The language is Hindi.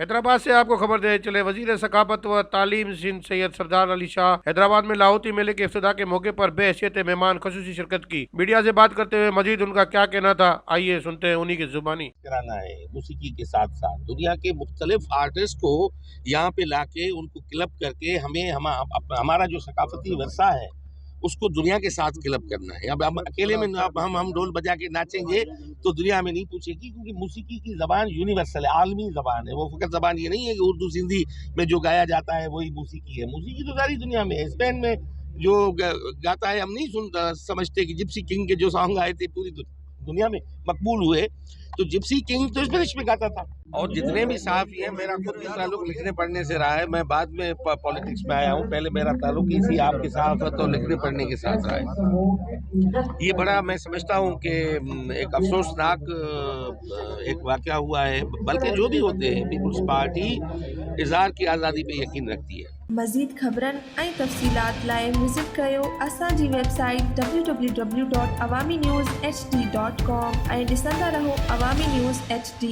हैदराबाद से आपको खबर दे चले, वजीर सकाफत व तालीम सिंध सैयद सरदार अली शाह हैदराबाद में लाहौती मेले के इफ्तिताह के मौके पर बेहैसियत मेहमान खुसूसी शिरकत की। मीडिया से बात करते हुए मजीद उनका क्या कहना था, आइए सुनते हैं उन्हीं की जुबानी। कराना है मौसीकी के साथ साथ दुनिया के मुख्तलिफ आर्टिस्ट को यहाँ पे लाके उनको क्लब करके हमारा जो सकाफती वर्षा है उसको दुनिया के साथ क्लब करना है। अब अकेले में अब हम ढोल बजा के नाचेंगे तो दुनिया में नहीं पूछेगी, क्योंकि मौसीकी की जबान यूनिवर्सल है, आलमी जबान है। वो फकत जबान ये नहीं है कि उर्दू सिंधी में जो गाया जाता है वही मौसीकी है। मौसीकी तो सारी दुनिया में है। स्पेन में जो गाता है, हम नहीं समझते कि जिप्सी किंग के जो सॉन्ग आए थे पूरी दुनिया में मकबूल हुए, तो जिप्सी किंग तो स्पेनिश में गाता था। और जितने भी सहाफ़ी हैं, मेरा खुद भी ताल्लुक लिखने पढ़ने से रहा है। मैं बाद में पॉलिटिक्स में आया हूँ, पहले मेरा ताल्लुक इसी आपकी सहाफ़त और लिखने पढ़ने के साथ रहा है। ये बड़ा मैं समझता हूँ कि एक अफसोसनाक एक वाक़या हुआ है, बल्कि जो भी होते हैं पीपल्स पार्टी इज़हार की आज़ादी पे यकीन रखती है। मज़ीद ख़बरनि ऐं तफ़सीलात लाइ विज़िट कयो असांजी वेबसाइट www.awamiNewsHD.com ऐं ॾिसंदा रहो अवामी न्यूज़ HD।